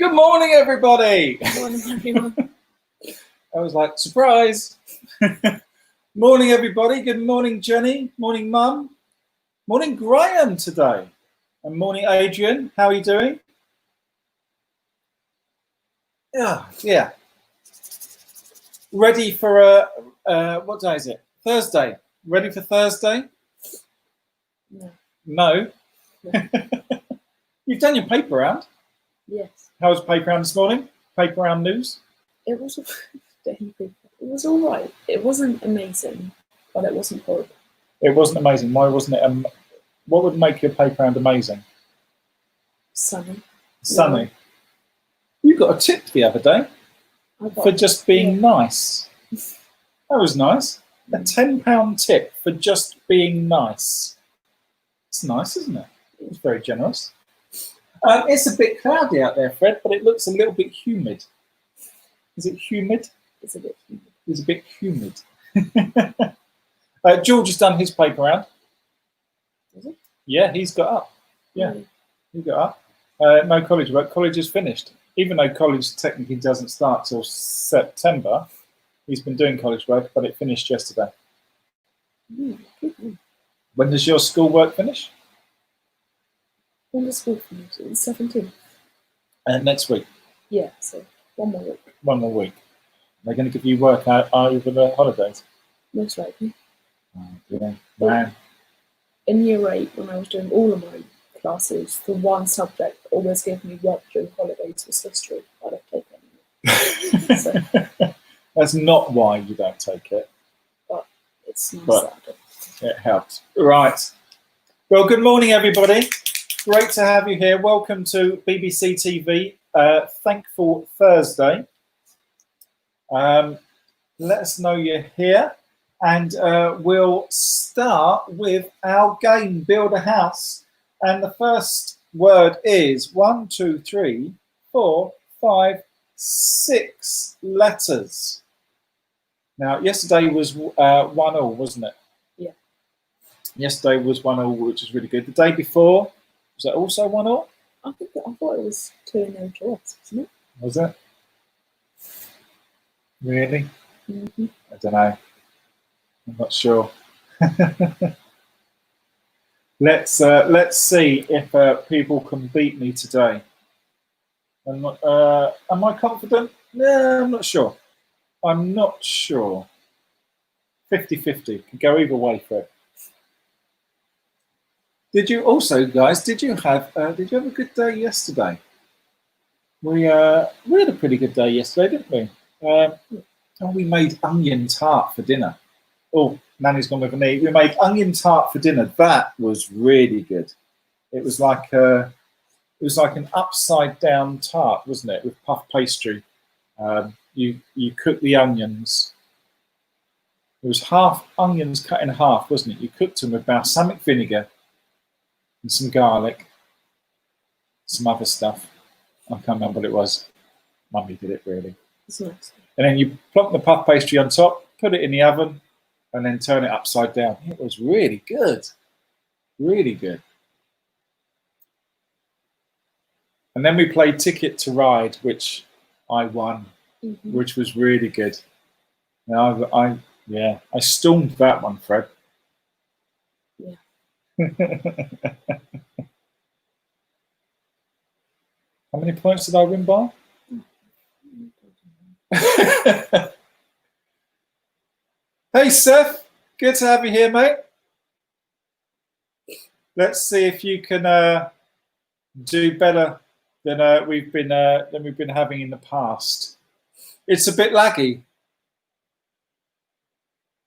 Good morning, everybody. Good morning, everyone. I was like, surprise. Morning, everybody. Good morning, Jenny. Morning, Mum. Morning, Graham today. And morning, Adrian. How are you doing? Yeah. Ready for what day is it? Thursday. Ready for Thursday? No. You've done your paper round. Yes. How was paper round this morning? Paper round news? It was it was all right. It wasn't amazing, but it wasn't horrible. It wasn't amazing. Why wasn't it? What would make your paper round amazing? Sunny. Sunny. You got a tip the other day for just being nice. That was nice. A £10 tip for just being nice. It's nice, isn't it? It was very generous. It's a bit cloudy out there, Fred, but it looks a little bit humid. Is it humid? It's a bit humid. It's a bit humid. George has done his paper round. Is it? Yeah, he's got up. Yeah, he got up. No college work. College is finished. Even though college technically doesn't start till September, he's been doing college work, but it finished yesterday. When does your schoolwork finish? When does school finish? It's 17th. Next week. Yeah, so 1 more week. 1 more week. They're going to give you work out over the holidays. Most likely. Oh, yeah. Man. In year 8, when I was doing all of my classes, the one subject that always gave me work during holidays was history. I don't take it anymore. So, that's not why you don't take it. But it's nice but it helps. Right. Well, good morning, everybody. Great to have you here. Welcome to BBCTV. Thankful Thursday. Let us know you're here. And we'll start with our game, Build a House. And the first word is 1, 2, 3, 4, 5, 6 letters. Now, yesterday was 1-1, wasn't it? Yeah. Yesterday was 1-1, which is really good. The day before, was that also 1-1? I thought it was 2-0 to us, wasn't it? Was it? Really? Mm-hmm. I don't know. I'm not sure. Let's see if people can beat me today. Am I confident? No, I'm not sure. I'm not sure. 50-50. Can go either way for it. Did you also, guys? Did you have a good day yesterday? We had a pretty good day yesterday, didn't we? We made onion tart for dinner. Oh, Nanny's gone with a knee. We made onion tart for dinner. That was really good. It was like an upside down tart, wasn't it, with puff pastry. You cook the onions. It was half onions cut in half, wasn't it? You cooked them with balsamic vinegar and some garlic, some other stuff. I can't remember what it was. Mummy did it, really. It's nice. And then you plonk the puff pastry on top, put it in the oven, and then turn it upside down. It was really good. Really good. And then we played Ticket to Ride, which I won, which was really good. Now I stormed that one, Fred. Yeah. How many points did I win by? Hey, Seth. Good to have you here, mate. Let's see if you can do better than we've been having in the past. It's a bit laggy.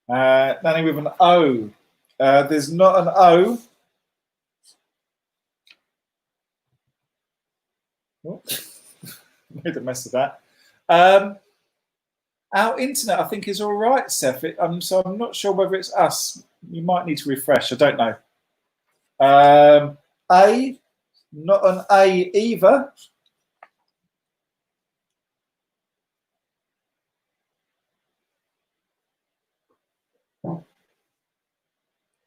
Nanny with an O. There's not an O. Oh, made a mess of that. Our internet, I think, is all right, Seth. So I'm not sure whether it's us. You might need to refresh. I don't know. A, not an A either.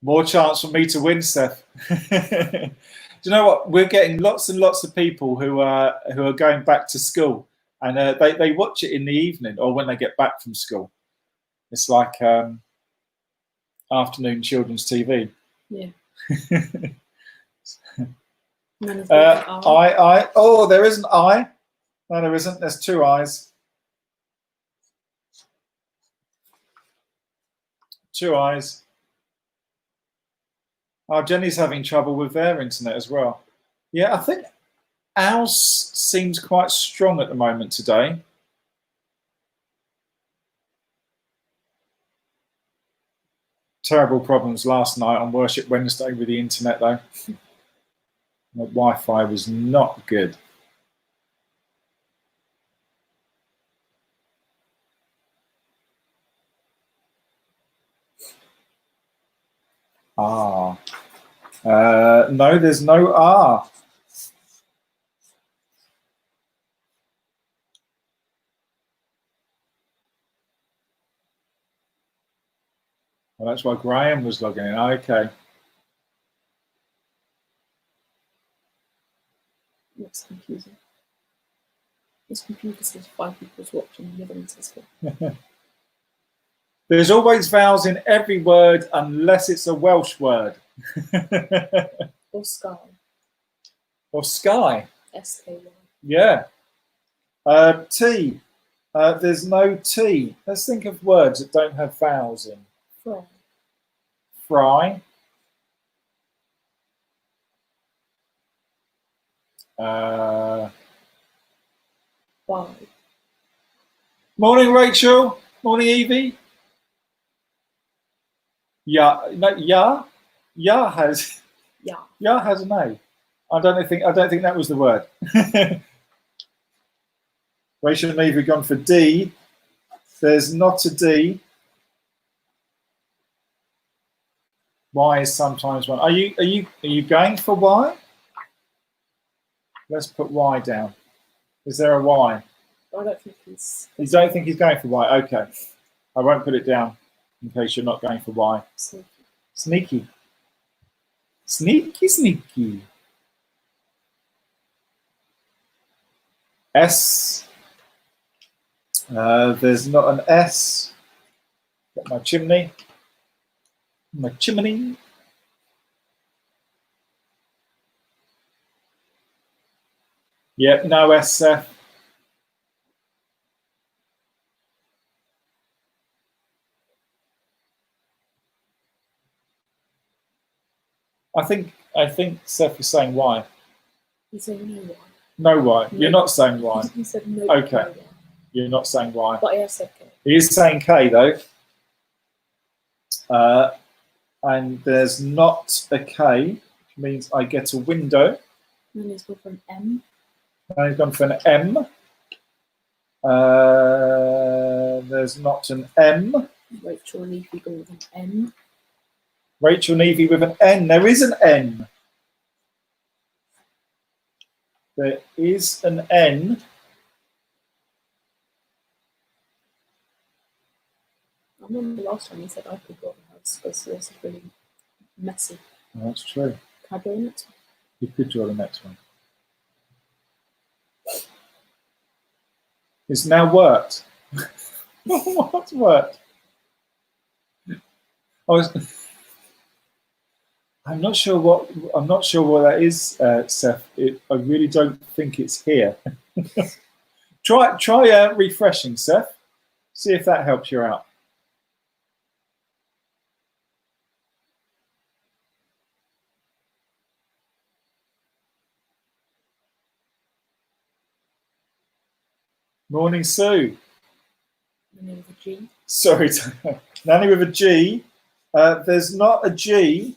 More chance for me to win, Seth. you know what? We're getting lots and lots of people who are going back to school, and they watch it in the evening or when they get back from school. It's like afternoon children's TV. Yeah. Oh, there is an I. No, there isn't. There's two I's. Two I's. Oh, Jenny's having trouble with their internet as well. Yeah, I think ours seems quite strong at the moment today. Terrible problems last night on Worship Wednesday with the internet, though. My Wi-Fi was not good. Ah. No, there's no R. Well, that's why Graham was logging in. Okay. That's confusing. This computer says 5 people's watching, the other one says 4. There's always vowels in every word unless it's a Welsh word. Or sky. Or sky. S-K-Y. Yeah. T. There's no T. Let's think of words that don't have vowels in. Fry. Fry. Why? Morning, Rachel. Morning, Evie. Yeah, no, yeah has an A. I don't think that was the word. Rachel and Evie have gone for D. There's not a D. Y is sometimes one. Are you going for Y? Let's put Y down. Is there a Y? I don't think he's... You don't think he's going for Y? Okay. I won't put it down in case you're not going for Y. Sneaky. Sneaky, sneaky. S. There's not an S. Got my chimney. My chimney. Yep, no S. I think Seth is saying Y. He's saying no Y. No Y. No. You're not saying Y. He said no. Okay. No Y. You're not saying Y. But I said K. He is saying K though. And there's not a K, which means I get a window. And he's gone for an M. And he's gone for an M. There's not an M. Rachel and Evie go with an N. Rachel and Evie with an N. There is an N. There is an N. I remember last time he said I could draw the house, but this is really messy. Oh, that's true. Can I draw the next one? You could draw the next one. It's now worked. What's worked? I'm not sure what that is, Seth. I really don't think it's here. Try refreshing, Seth. See if that helps you out. Morning, Sue. Nanny with a G. Sorry, Nanny with a G. There's not a G.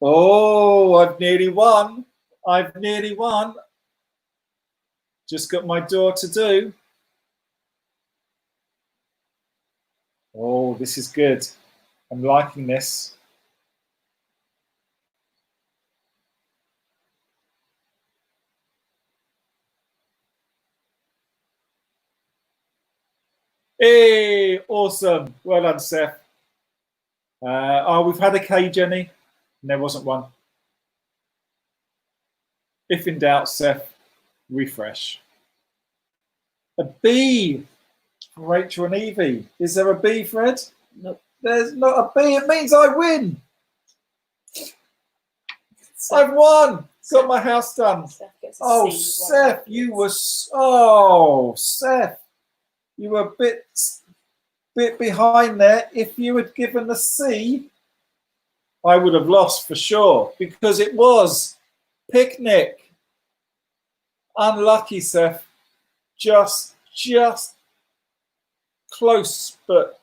Oh, I've nearly won. Just got my door to do. Oh, this is good. I'm liking this. Hey, awesome. Well done, Seth. Oh, we've had a K, Jenny. And there wasn't one. If in doubt, Seth, refresh. A B for Rachel and Evie. Is there a B, Fred? Nope. There's not a B. It means I win. I've won. Got my house done. Seth gets a Oh, C, Seth, you were. Oh, Seth, you were a bit behind there. If you had given a C, I would have lost for sure because it was picnic. Unlucky, Seth. Just close, but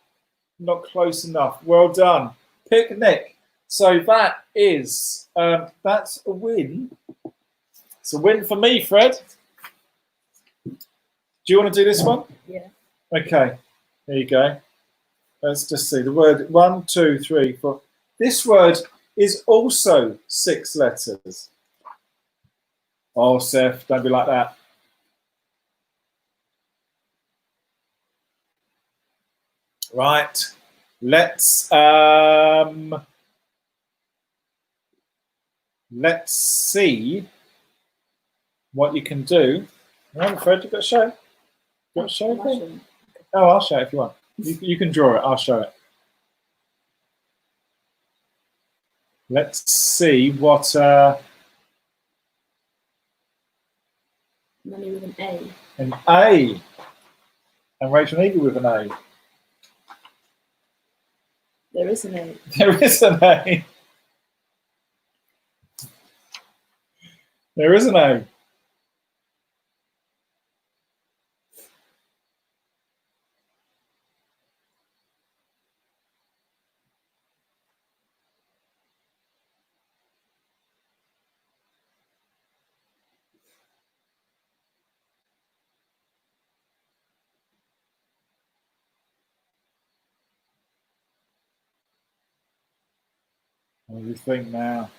not close enough. Well done. Picnic. So that is, that's a win. It's a win for me, Fred. Do you want to do this one? Yeah. Okay. There you go. Let's just see the word. 1, 2, 3, 4. This word is also 6 letters. Oh, Seth, don't be like that. Right. Let's see what you can do. Remember, Fred, you've got to show. You've got to show it. Oh, I'll show it if you want. You can draw it. I'll show it. Let's see what. Money with an A. An A. And Rachel and Evie with an A. There is an A. There is an A. There is an A. What do you think now?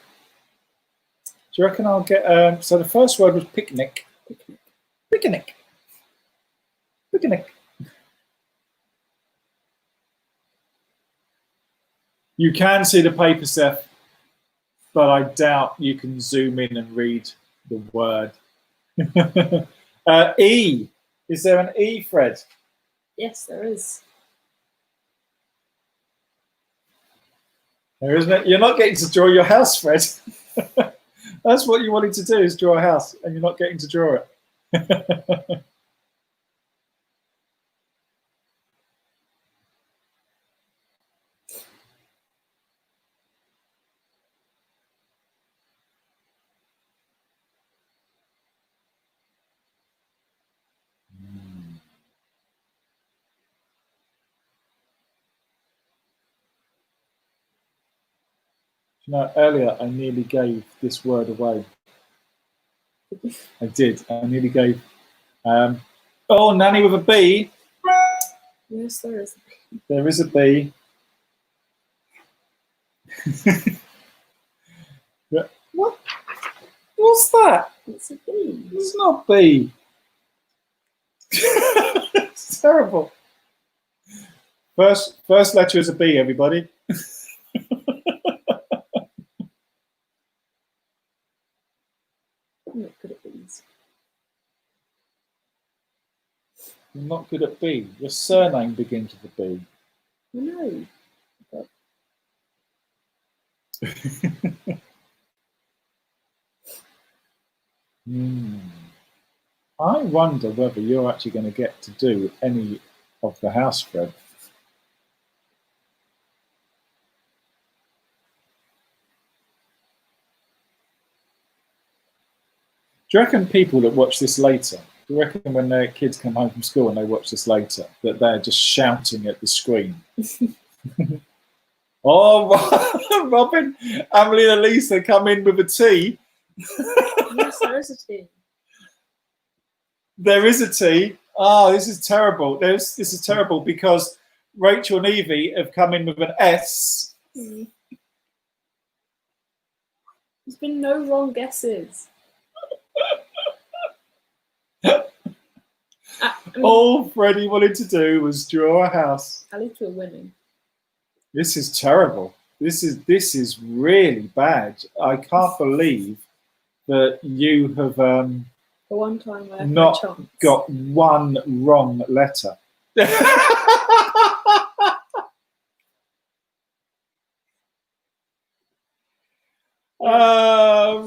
Do you reckon I'll get... so the first word was picnic. Picnic. Picnic. Picnic. You can see the paper, Seth, but I doubt you can zoom in and read the word. E. Is there an E, Fred? Yes, there is. There isn't it? You're not getting to draw your house, Fred. That's what you wanted to do, is draw a house, and you're not getting to draw it. You know, earlier I nearly gave this word away. I did. I nearly gave. Oh, Nanny with a B. Yes, there is. There is a B. What? What's that? It's a B. It's not B. It's terrible. First letter is a B, everybody. I'm not good at these. You're not good at B. Your surname begins with a B. No. I wonder whether you're actually going to get to do any of the house, Fred. Do you reckon people that watch this later, do you reckon when their kids come home from school and they watch this later, that they're just shouting at the screen? Oh, Robin, Emily and Elisa come in with a T. Yes, there is a T. There is a T. Oh, this is terrible. This is terrible because Rachel and Evie have come in with an S. There's been no wrong guesses. All Freddie wanted to do was draw a house. At least we're winning. This is terrible. This is really bad. I can't believe that you have The one time I had not my chance. got one wrong letter.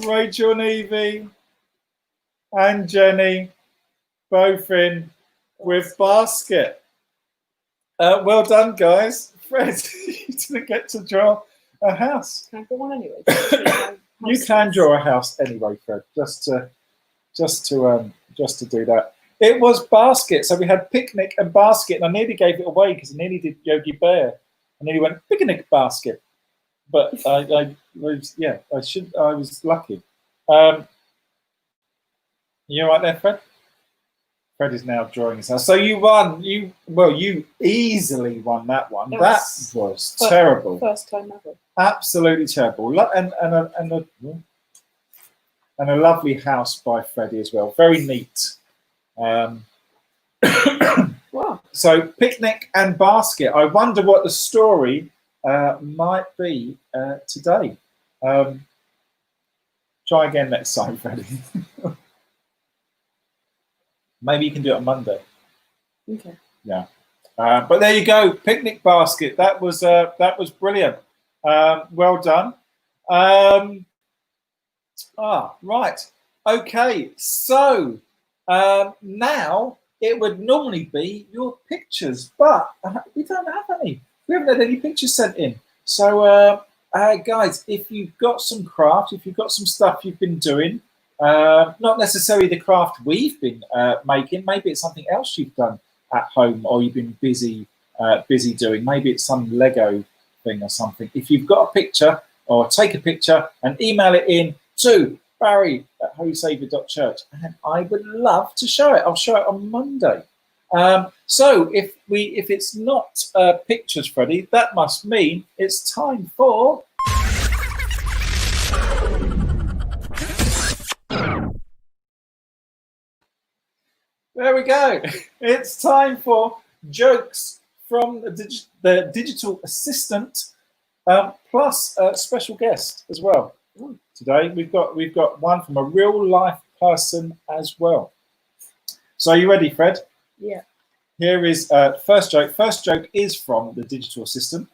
Rachel and Evie and Jenny both in with basket. Well done, guys. Fred, you didn't get to draw a house. Can I draw one anyway? You can draw a house anyway, Fred. Just to do that. It was basket, so we had picnic and basket, and I nearly gave it away because I nearly did Yogi Bear. I nearly went picnic basket, but I was lucky. You all right there, Fred? Fred is now drawing his house. So you won. You easily won that one. That was terrible. First time ever. Absolutely terrible. And a lovely house by Freddie as well. Very neat. Wow. So picnic and basket. I wonder what the story might be today. Try again next time, Freddie. Maybe you can do it on Monday. Okay. Yeah. But there you go. Picnic basket. That was brilliant. Well done. Right. Okay. So now it would normally be your pictures, but we don't have any. We haven't had any pictures sent in. So guys, if you've got some craft, if you've got some stuff you've been doing, not necessarily the craft we've been making, maybe it's something else you've done at home or you've been busy doing. Maybe it's some Lego thing or something. If you've got a picture, or take a picture and email it in to barry@holysaviour.church, and I would love to show it. I'll show it on Monday. So if it's not pictures, Freddie, that must mean it's time for there we go. It's time for jokes from the digital assistant, plus a special guest as well. Today we've got one from a real life person as well. So are you ready, Fred? Yeah. Here is first joke. First joke is from the digital assistant.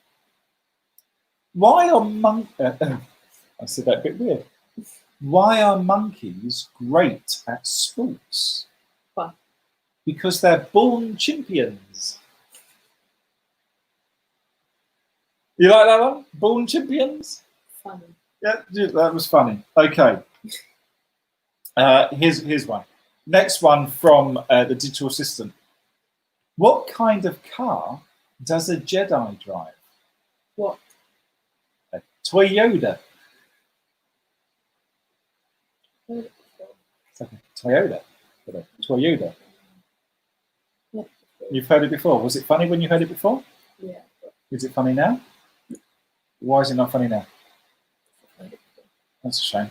Why are I said that a bit weird. Why are monkeys great at sports? Why? Because they're born champions. You like that one? Born champions? Funny. Yeah, that was funny. Okay. Here's one. Next one from the digital assistant. What kind of car does a Jedi drive? What? A Toyota. It's like a Toyota. Toyota. You've heard it before. Was it funny when you heard it before? Yeah. Is it funny now? Why is it not funny now? That's a shame.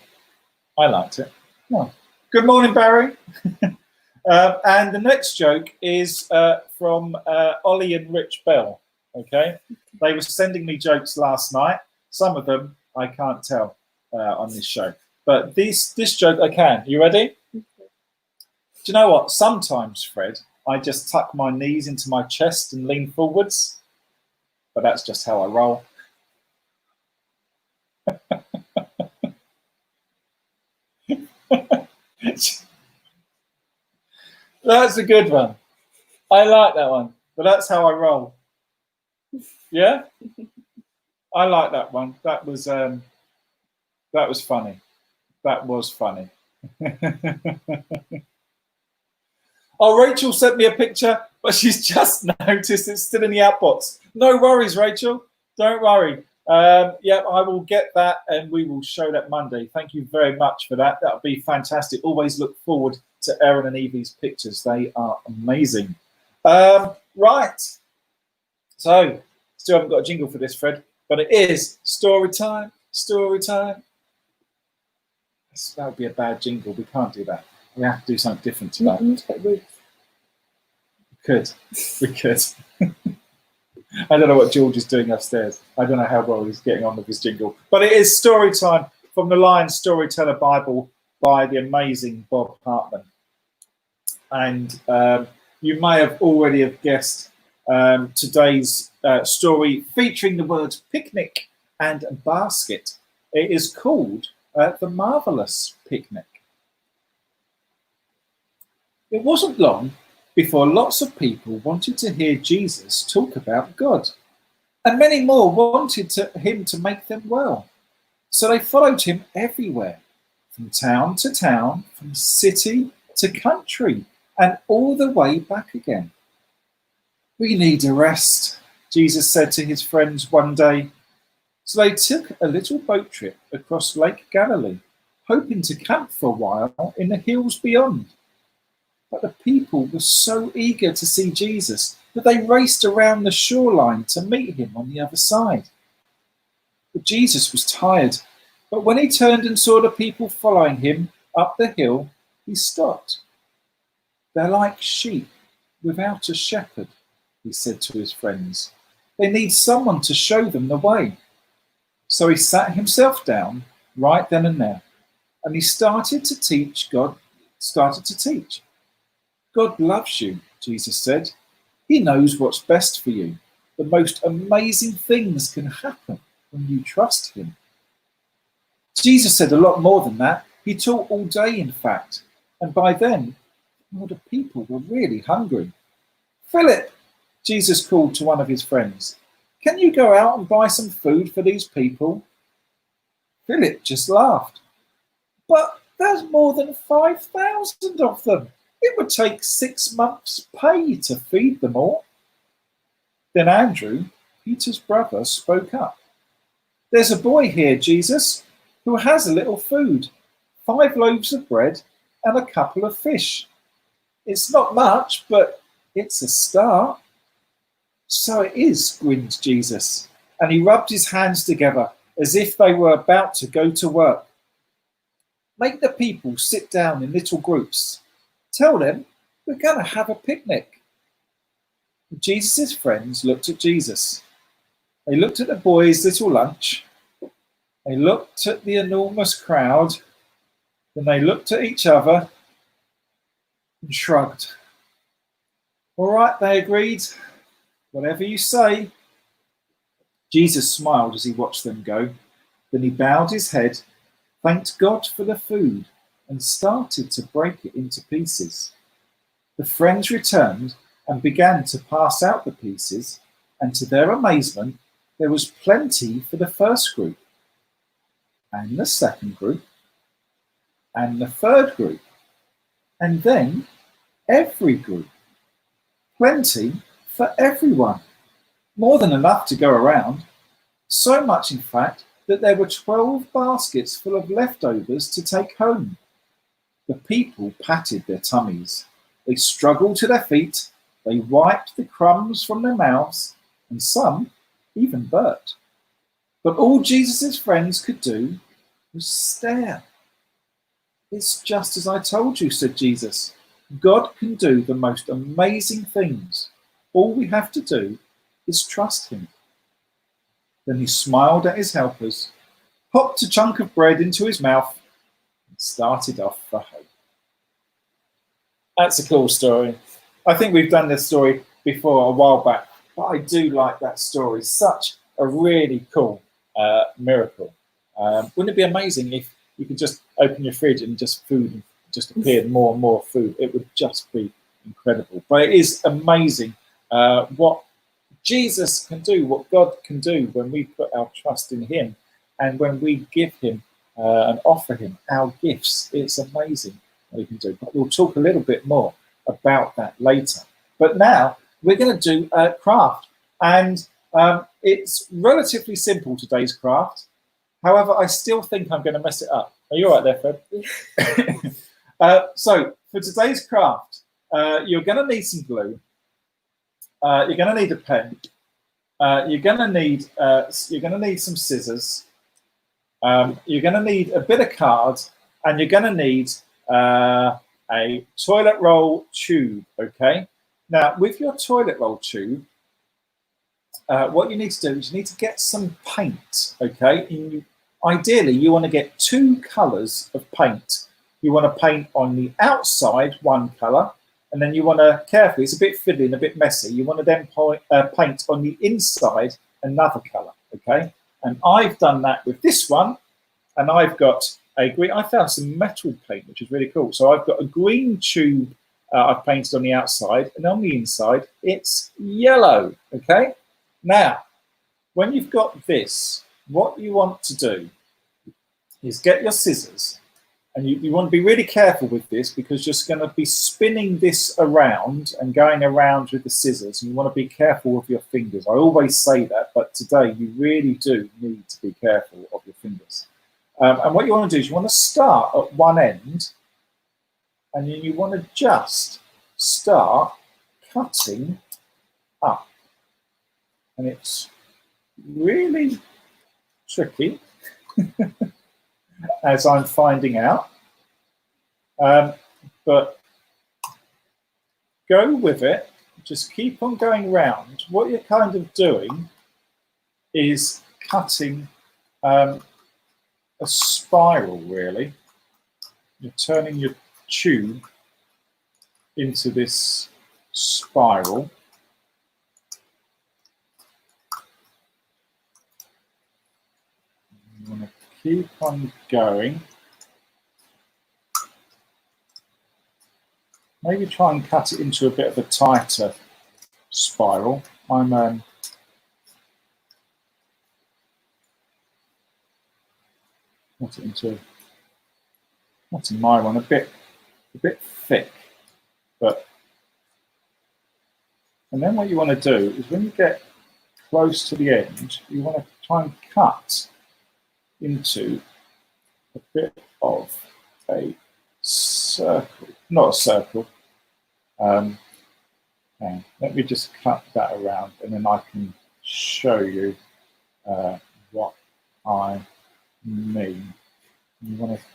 I liked it. Oh. Good morning, Barry. And the next joke is from Ollie and Rich Bell. Okay, they were sending me jokes last night. Some of them I can't tell on this show, but this joke I can. You ready? Do you know what? Sometimes, Fred, I just tuck my knees into my chest and lean forwards, but that's just how I roll. That's a good one. I like that one, but that's how I roll. Yeah, I like that one. That was funny. That was funny. Oh, Rachel sent me a picture, but she's just noticed it's still in the outbox. No worries, Rachel. Don't worry. Yeah, I will get that and we will show that Monday. Thank you very much for that. That'll be fantastic. Always look forward to Erin and Evie's pictures. They are amazing. Right. So, still haven't got a jingle for this, Fred, but it is story time. Story time. That would be a bad jingle. We can't do that. We have to do something different to that. We could. We could. I don't know what George is doing upstairs. I don't know how well he's getting on with his jingle. But it is story time from the Lion Storyteller Bible by the amazing Bob Hartman. And you may have already have guessed today's story featuring the words picnic and basket. It is called The Marvelous Picnic. It wasn't long before lots of people wanted to hear Jesus talk about God, and many more wanted him to make them well. So they followed him everywhere, from town to town, from city to country, and all the way back again. We need a rest, Jesus said to his friends one day. So they took a little boat trip across Lake Galilee, hoping to camp for a while in the hills beyond. But the people were so eager to see Jesus that they raced around the shoreline to meet him on the other side. But Jesus was tired, but when he turned and saw the people following him up the hill, he stopped. They're like sheep without a shepherd, he said to his friends. They need someone to show them the way. So he sat himself down right then and there, and he started to teach. God loves you, Jesus said. He knows what's best for you. The most amazing things can happen when you trust him. Jesus said a lot more than that. He taught all day, in fact, and by then, all the people were really hungry. Philip, Jesus called to one of his friends, can you go out and buy some food for these people? Philip just laughed. But there's more than 5,000 of them. It would take 6 months' pay to feed them all. Then Andrew, Peter's brother, spoke up. There's a boy here, Jesus, who has a little food, 5 loaves of bread and a couple of fish. It's not much, but it's a start. So it is, grinned Jesus, and he rubbed his hands together as if they were about to go to work. Make the people sit down in little groups. Tell them we're going to have a picnic. Jesus' friends looked at Jesus. They looked at the boy's little lunch. They looked at the enormous crowd. Then they looked at each other and shrugged. All right, they agreed. Whatever you say. Jesus smiled as he watched them go. Then he bowed his head, thanked God for the food, and started to break it into pieces. The friends returned and began to pass out the pieces, and to their amazement, there was plenty for the first group, and the second group, and the third group, and then every group. Plenty for everyone. More than enough to go around. So much, in fact, that there were 12 baskets full of leftovers to take home. The people patted their tummies. They struggled to their feet. They wiped the crumbs from their mouths, and some even burped. But all Jesus' friends could do was stare. It's just as I told you, said Jesus. God can do the most amazing things. All we have to do is trust him. Then he smiled at his helpers, popped a chunk of bread into his mouth, and started off for home. That's a cool story. I think we've done this story before a while back, but I do like that story. Such a really cool miracle. Wouldn't it be amazing if you could just open your fridge and just food just appeared more and more food? It would just be incredible. But it is amazing what Jesus can do, what God can do when we put our trust in him and when we give him and offer him our gifts. It's amazing what he can do. But we'll talk a little bit more about that later. But now we're going to do a craft. And it's relatively simple, today's craft. However, I still think I'm going to mess it up. Are you all right there, Fred? So for today's craft, you're going to need some glue. You're going to need a pen. You're going to need some scissors. You're going to need a bit of card, and you're going to need a toilet roll tube. Okay. Now, with your toilet roll tube, what you need to do is you need to get some paint. Okay. Ideally, you want to get 2 colours of paint. you want to paint on the outside one colour, and then you want to carefully, it's a bit fiddly and a bit messy, you want to then paint on the inside another colour, okay? And I've done that with this one, and I've got a green, I found some metal paint, which is really cool. So I've got a green tube I've painted on the outside, and on the inside, it's yellow, okay? Now, when you've got this, what you want to do is get your scissors, and you want to be really careful with this because you're going to be spinning this around and going around with the scissors, and you want to be careful with your fingers. I always say that, but today you really do need to be careful of your fingers. And what you want to do is you want to start at one end, and then you want to just start cutting up. And it's really tricky, as I'm finding out. But go with it. Just keep on going round. What you're kind of doing is cutting a spiral, really. You're turning your tube into this spiral. You want to keep on going. Maybe try and cut it into a bit of a tighter spiral. I'm cut it into, not in my one, a bit thick, but. And then what you want to do is when you get close to the end, you want to try and cut into a bit of a circle, not a circle. Let me just cut that around, and then I can show you what I mean. You want to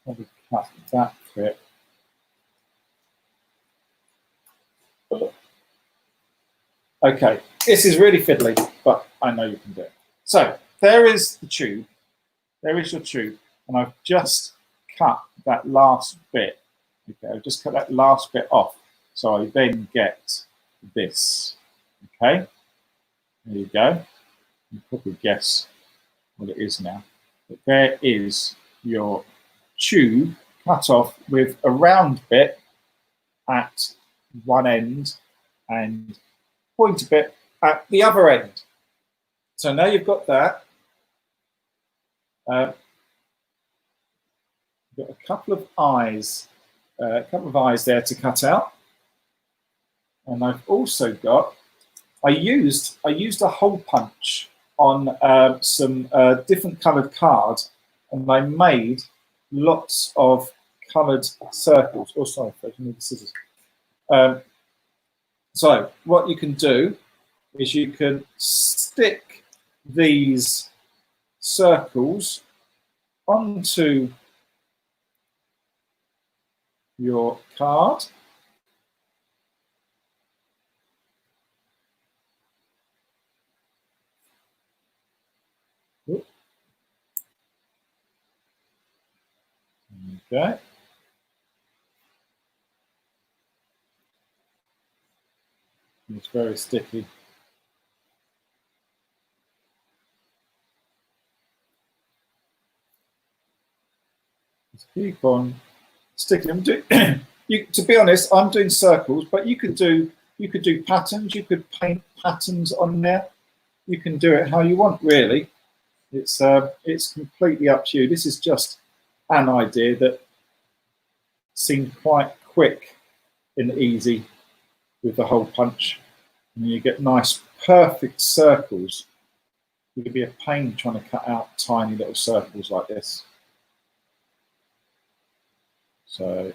probably cut that bit. Okay, this is really fiddly, but I know you can do it. So there is the tube. There is your tube, and I've just cut that last bit. Okay, I've just cut that last bit off, so I then get this. Okay, there you go. You can probably guess what it is now. But there is your tube cut off with a round bit at one end and pointy bit at the other end. So now you've got that. You've got a couple of eyes there to cut out, and I've also got. I used a hole punch on some different coloured cards, and I made lots of coloured circles. Oh, sorry, I need the scissors. So what you can do is you can stick these circles onto your card. Okay. It's very sticky. Just keep on sticking them. To be honest, I'm doing circles, but you could do patterns. You could paint patterns on there. You can do it how you want, really. It's completely up to you. This is just an idea that seemed quite quick and easy with the hole punch, and you get nice, perfect circles. It could be a pain trying to cut out tiny little circles like this. So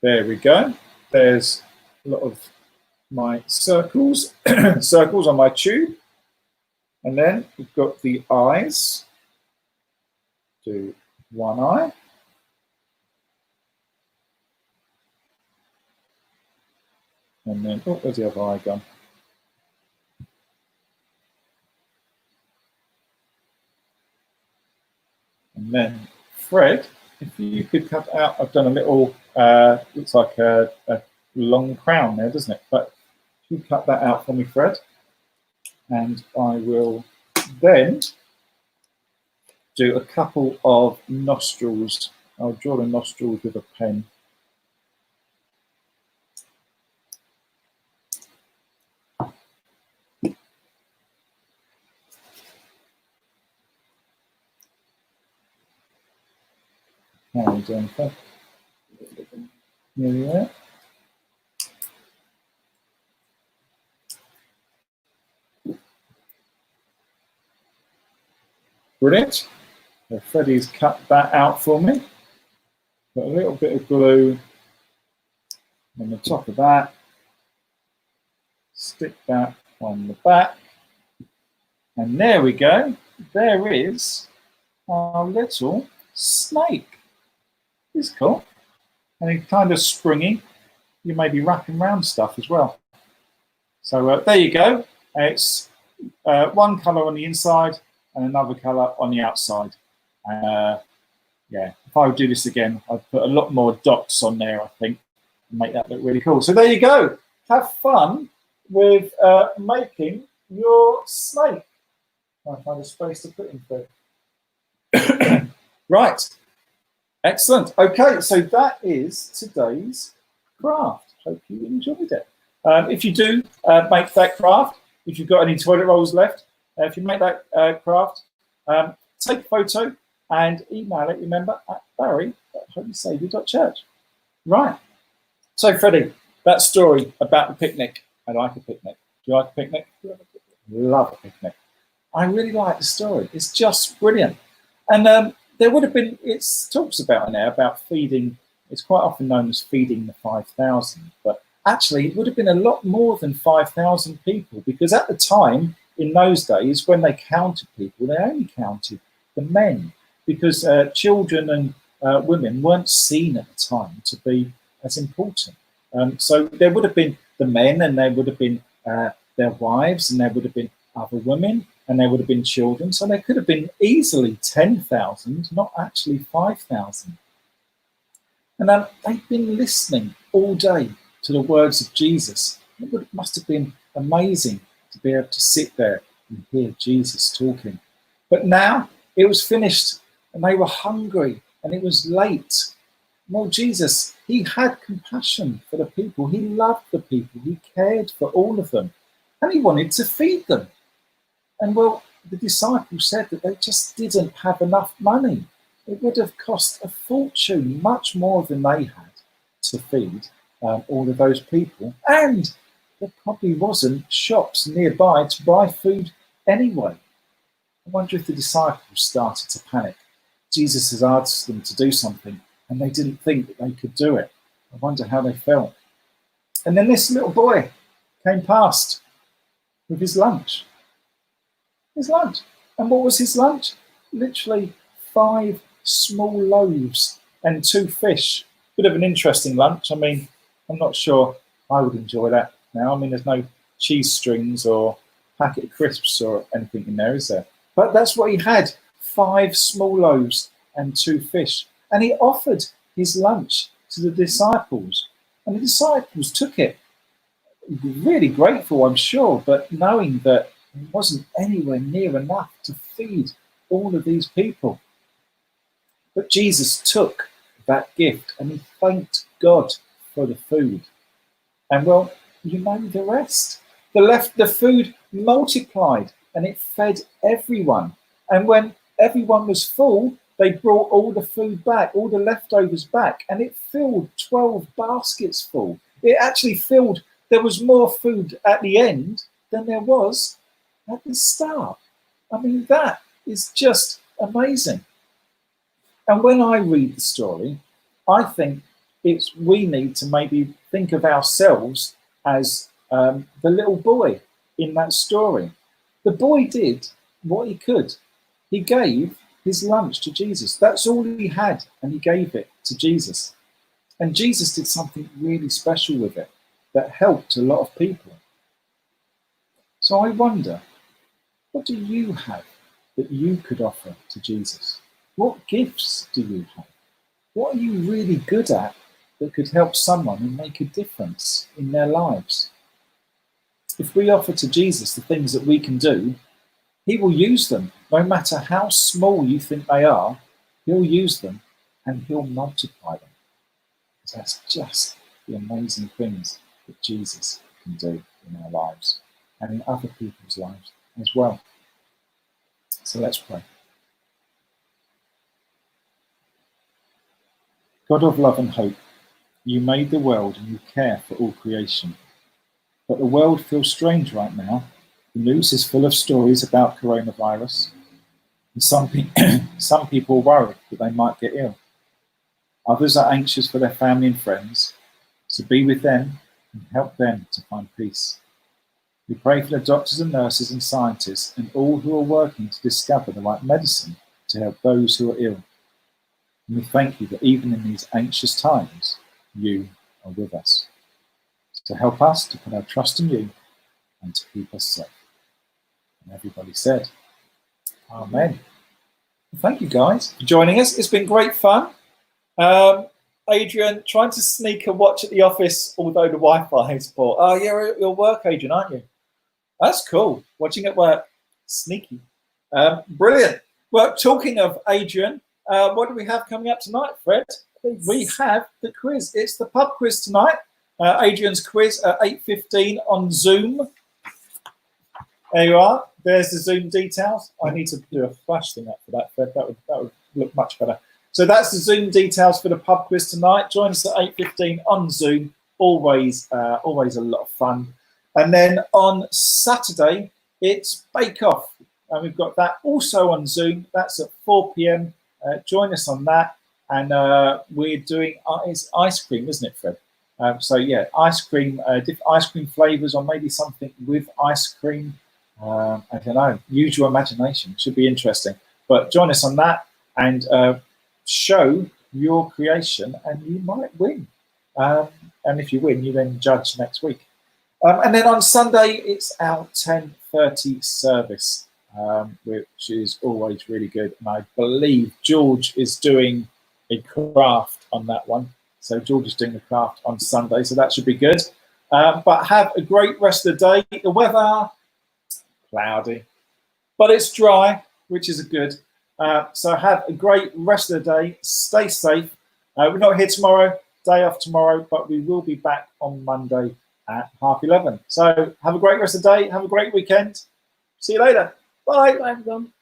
there we go. There's a lot of my circles, circles on my tube. And then we've got the eyes. Do one eye. And then, oh, where's the other eye gone? And then Fred if you could cut out, I've done a little, looks like a long crown there, doesn't it? But if you cut that out for me, Fred, and I will then do a couple of nostrils. I'll draw the nostrils with a pen. How are you doing, Fred? Nearly there. Brilliant. So Freddie's cut that out for me. Put a little bit of glue on the top of that. Stick that on the back. And there we go. There is our little snake. It's cool. And it's kind of springy. You may be wrapping around stuff as well. So there you go. It's one colour on the inside and another colour on the outside. Yeah, if I would do this again, I'd put a lot more dots on there, I think, and make that look really cool. So there you go. Have fun with making your snake. I'll find a space to put in there. Right. Excellent. Okay, so that is today's craft. Hope you enjoyed it. If you do make that craft, if you've got any toilet rolls left, if you make that craft, take a photo and email it, remember, at barry@holysavior.church. Right. So, Freddie, that story about the picnic. I like a picnic. Do you like a picnic? Love a picnic. I really like the story. It's just brilliant. And there would have been, it talks about in there about feeding, it's quite often known as feeding the 5,000, but actually it would have been a lot more than 5,000 people, because at the time, in those days, when they counted people, they only counted the men, because children and women weren't seen at the time to be as important. So there would have been the men, and there would have been their wives, and there would have been other women, and there would have been children. So there could have been easily 10,000, not actually 5,000. And they've been listening all day to the words of Jesus. It must have been amazing to be able to sit there and hear Jesus talking. But now it was finished, and they were hungry, and it was late. Well, Jesus, he had compassion for the people. He loved the people. He cared for all of them, and he wanted to feed them. And well, the disciples said that they just didn't have enough money. It would have cost a fortune, much more than they had, to feed all of those people. And there probably wasn't shops nearby to buy food anyway. I wonder if the disciples started to panic. Jesus has asked them to do something, and they didn't think that they could do it. I wonder how they felt. And then this little boy came past with his lunch. His lunch. And what was his lunch? Literally 5 small loaves and 2 fish. Bit of an interesting lunch. I mean, I'm not sure I would enjoy that now. I mean, there's no cheese strings or packet of crisps or anything in there, is there? But that's what he had. 5 small loaves and 2 fish. And he offered his lunch to the disciples. And the disciples took it. Really grateful, I'm sure, but knowing that it wasn't anywhere near enough to feed all of these people. But Jesus took that gift and he thanked God for the food. And well, you know the rest. The food multiplied and it fed everyone. And when everyone was full, they brought all the food back, all the leftovers back, and it filled 12 baskets full. It actually filled, there was more food at the end than there was at the start. I mean, that is just amazing. And when I read the story, I think we need to maybe think of ourselves as the little boy in that story. The boy did what he could. He gave his lunch to Jesus. That's all he had, and he gave it to Jesus. And Jesus did something really special with it that helped a lot of people. So I wonder, what do you have that you could offer to Jesus? What gifts do you have? What are you really good at that could help someone and make a difference in their lives? If we offer to Jesus the things that we can do, he will use them. No matter how small you think they are, he'll use them and he'll multiply them. That's just the amazing things that Jesus can do in our lives and in other people's lives as well. So let's pray. God of love and hope, you made the world and you care for all creation. But the world feels strange right now. The news is full of stories about coronavirus. And some people are worried that they might get ill. Others are anxious for their family and friends. So be with them and help them to find peace. We pray for the doctors and nurses and scientists and all who are working to discover the right medicine to help those who are ill. And we thank you that even in these anxious times, you are with us. So help us to put our trust in you and to keep us safe. And everybody said, Amen. Thank you guys for joining us. It's been great fun. Adrian, trying to sneak a watch at the office, although the Wi-Fi is poor. Oh, you're at your work, Adrian, aren't you? That's cool. Watching at work. Sneaky. Brilliant. Well, talking of Adrian, what do we have coming up tonight, Fred? We have the quiz. It's the pub quiz tonight. Adrian's quiz at 8:15 on Zoom. There you are. There's the Zoom details. I need to do a flash thing up for that, Fred. That would look much better. So that's the Zoom details for the pub quiz tonight. Join us at 8:15 on Zoom. Always a lot of fun. And then on Saturday, it's Bake Off. And we've got that also on Zoom. That's at 4 p.m. Join us on that. And we're doing it's ice cream, isn't it, Fred? So yeah, ice cream, different ice cream flavors, or maybe something with ice cream. I don't know. Use your imagination. Should be interesting. But join us on that and show your creation, and you might win. And if you win, you then judge next week. And then on Sunday, it's our 10:30 service, which is always really good. And I believe George is doing a craft on that one. So George is doing the craft on Sunday, so that should be good. But have a great rest of the day. The weather, cloudy, but it's dry, which is good. So have a great rest of the day. Stay safe. We're not here tomorrow, day off tomorrow, but we will be back on Monday at 11:30. So have a great rest of the day. Have a great weekend. See you later. Bye. Bye, everyone.